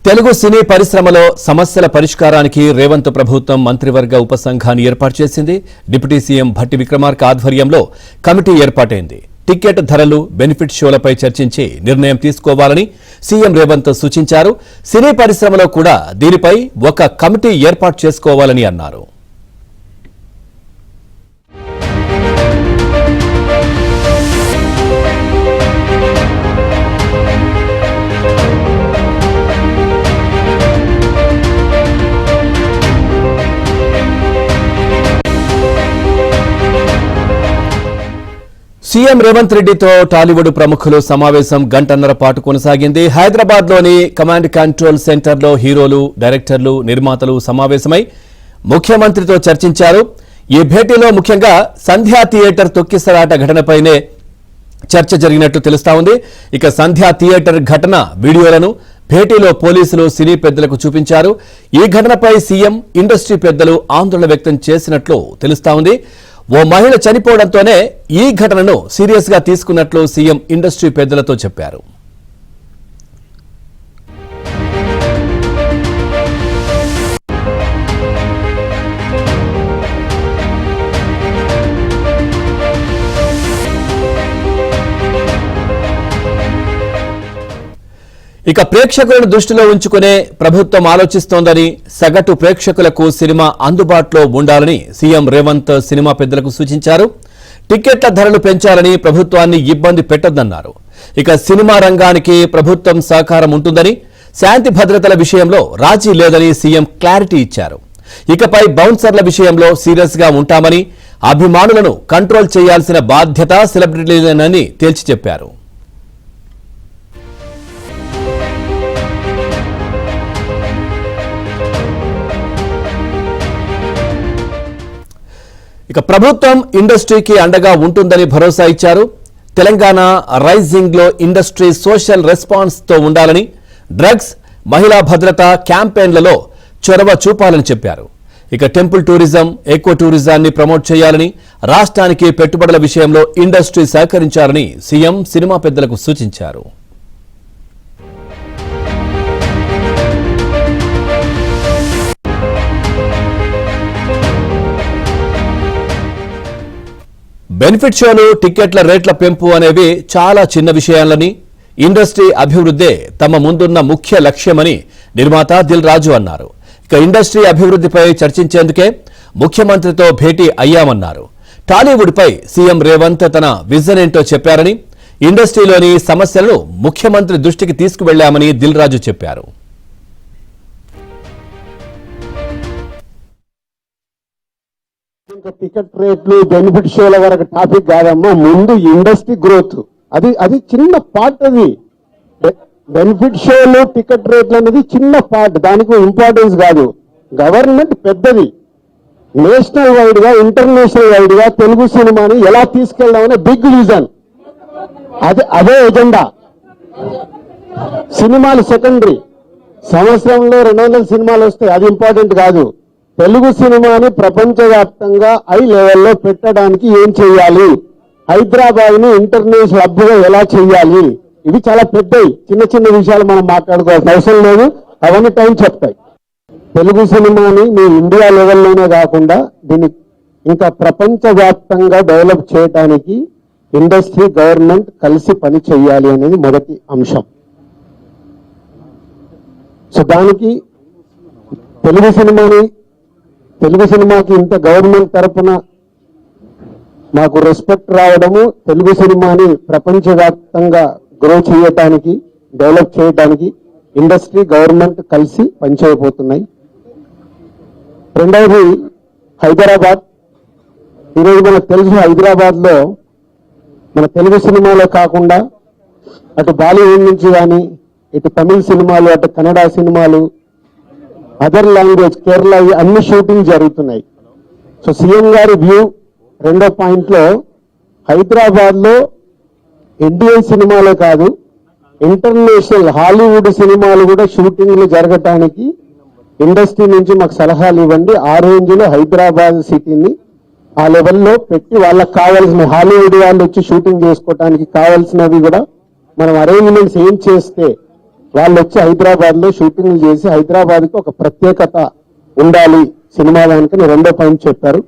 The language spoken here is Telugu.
తెలుగు సినీ పరిశ్రమలో సమస్యల పరిష్కారానికి రేవంత్ ప్రభుత్వం మంత్రివర్గ ఉపసంఘాన్ని ఏర్పాటు చేసింది. డిప్యూటీ సీఎం భట్టి విక్రమార్క ఆధ్వర్యంలో కమిటీ ఏర్పాటైంది. టికెట్ ధరలు, బెనిఫిట్ షోలపై చర్చించి నిర్ణయం తీసుకోవాలని సీఎం రేవంత్ సూచించారు. సినీ పరిశ్రమలో కూడా దీనిపై ఒక కమిటీ ఏర్పాటు చేసుకోవాలని అన్నారు. సీఎం రేవంత్ రెడ్డితో టాలీవుడ్ ప్రముఖులు సమావేశం గంటన్నర పాటు కొనసాగింది. హైదరాబాద్లోని కమాండ్ కంట్రోల్ సెంటర్లో హీరోలు, డైరెక్టర్లు, నిర్మాతలు సమావేశమై ముఖ్యమంత్రితో చర్చించారు. ఈ భేటీలో ముఖ్యంగా సంధ్యా థియేటర్ తొక్కిసలాట ఘటనపైనే చర్చ జరిగినట్టు తెలుస్తా ఉంది. ఇక సంధ్యా థియేటర్ ఘటన వీడియోలను భేటీలో పోలీసులు సినీ పెద్దలకు చూపించారు. ఈ ఘటనపై సీఎం, ఇండస్ట్రీ పెద్దలు ఆందోళన వ్యక్తం చేసినట్లు తెలుస్తా ఉంది. ఓ మహిళ చనిపోవడంతోనే ఈ ఘటనను సీరియస్ గా తీసుకున్నట్లు సీఎం ఇండస్ట్రీ పెద్దలతో చెప్పారు. ఇక ప్రేక్షకులను దృష్టిలో ఉంచుకునే ప్రభుత్వం ఆలోచిస్తోందని, సగటు ప్రేక్షకులకు సినిమా అందుబాటులో ఉండాలని సీఎం రేవంత్ సినిమా పెద్దలకు సూచించారు. టికెట్ల ధరలు పెంచాలని ప్రభుత్వాన్ని ఇబ్బంది పెట్టొద్దన్నారు. ఇక సినిమా రంగానికి ప్రభుత్వం సహకారం ఉంటుందని, శాంతి భద్రతల విషయంలో రాజీ లేదని సీఎం క్లారిటీ ఇచ్చారు. ఇకపై బౌన్సర్ల విషయంలో సీరియస్ గా ఉంటామని, అభిమానులను కంట్రోల్ చేయాల్సిన బాధ్యత సెలబ్రిటీలేనని తేల్చి చెప్పారు. ఇక ప్రభుత్వం ఇండస్ట్రీకి అండగా ఉంటుందని భరోసా ఇచ్చారు. తెలంగాణ రైజింగ్ లో ఇండస్ట్రీ సోషల్ రెస్పాన్స్ తో ఉండాలని, డ్రగ్స్, మహిళా భద్రత క్యాంపెయిన్లలో చొరవ చూపాలని చెప్పారు. ఇక టెంపుల్ టూరిజం, ఎకో టూరిజాన్ని ప్రమోట్ చేయాలని, రాష్ట్రానికి పెట్టుబడుల విషయంలో ఇండస్ట్రీ సహకరించాలని సీఎం సినిమా పెద్దలకు సూచించారు. బెనిఫిట్ షోలు, టికెట్ల రేట్ల పెంపు అనేవి చాలా చిన్న విషయాలని, ఇండస్ట్రీ అభివృద్ధే తమ ముందున్న ముఖ్య లక్ష్యమని నిర్మాత దిల్ రాజు అన్నారు. ఇక ఇండస్ట్రీ అభివృద్ధిపై చర్చించేందుకే ముఖ్యమంత్రితో భేటీ అయ్యామన్నారు. టాలీవుడ్ పై సీఎం రేవంత్ తన విజన్ ఏంటో చెప్పారని, ఇండస్ట్రీలోని సమస్యలను ముఖ్యమంత్రి దృష్టికి తీసుకువెళ్లామని దిల్ రాజు చెప్పారు. టికెట్ రేట్లు, బెనిఫిట్ షోల వరకు టాపిక్ కాదమ్మా. ముందు ఇండస్ట్రీ గ్రోత్, అది చిన్న పార్ట్. అది బెనిఫిట్ షోలు, టికెట్ రేట్లు అనేది చిన్న పార్ట్, దానికి ఇంపార్టెన్స్ కాదు. గవర్నమెంట్ పెద్దది. నేషనల్ వైడ్ గా, ఇంటర్నేషనల్ వైడ్ గా తెలుగు సినిమాని ఎలా తీసుకెళ్దామనే బిగ్ విజన్, అదే ఎజెండా. సినిమాలు సెకండరీ. సంవత్సరంలో 200 సినిమాలు వస్తాయి, అది ఇంపార్టెంట్ కాదు. తెలుగు సినిమాని ప్రపంచవ్యాప్తంగా హై లెవెల్లో పెట్టడానికి ఏం చేయాలి, హైదరాబాద్ ని ఇంటర్నేషనల్ హబ్ గా ఎలా చేయాలి, ఇవి చాలా పెద్దవి. చిన్న చిన్న విషయాలు మనం మాట్లాడుకోవాల్సిన అవసరం లేదు, అవన్నీ టైం చెప్తాయి. తెలుగు సినిమాని మీ ఇండియా లెవెల్లోనే కాకుండా దీన్ని ఇంకా ప్రపంచవ్యాప్తంగా డెవలప్ చేయడానికి ఇండస్ట్రీ, గవర్నమెంట్ కలిసి పని చేయాలి అనేది మొదటి అంశం. సో దానికి తెలుగు సినిమాకి ఇంత గవర్నమెంట్ తరఫున మాకు రెస్పెక్ట్ రావడము, తెలుగు సినిమాని ప్రపంచవ్యాప్తంగా గ్రో చేయటానికి, డెవలప్ చేయడానికి ఇండస్ట్రీ, గవర్నమెంట్ కలిసి పనిచేయబోతున్నాయి. రెండవది హైదరాబాద్. ఈరోజు మనకు తెలుసు, హైదరాబాద్ లో మన తెలుగు సినిమాలో కాకుండా అటు బాలీవుడ్ నుంచి కానీ, ఇటు తమిళ సినిమాలు, అటు కన్నడ సినిమాలు, అదర్ లాంగ్వేజ్, కేరళ, అన్ని షూటింగ్ జరుగుతున్నాయి. సో సీఎం గారి వ్యూ రెండో పాయింట్ లో, హైదరాబాద్ లో ఇండియన్ సినిమాలే కాదు, ఇంటర్నేషనల్ హాలీవుడ్ సినిమాలు కూడా షూటింగ్లు జరగటానికి ఇండస్ట్రీ నుంచి మాకు సలహాలు ఇవ్వండి. ఆ రేంజ్ లో హైదరాబాద్ సిటీని ఆ లెవెల్లో పెట్టి వాళ్ళకి కావాల్సిన, హాలీవుడ్ వాళ్ళు వచ్చి షూటింగ్ చేసుకోవటానికి కావాల్సినవి కూడా మనం అరేంజ్మెంట్స్ ఏం చేస్తే వాళ్ళు వచ్చి హైదరాబాద్ లో షూటింగ్లు చేసి హైదరాబాద్ కి ఒక ప్రత్యేకత ఉండాలి సినిమా దానికి రెండో పాయింట్ చెప్పారు.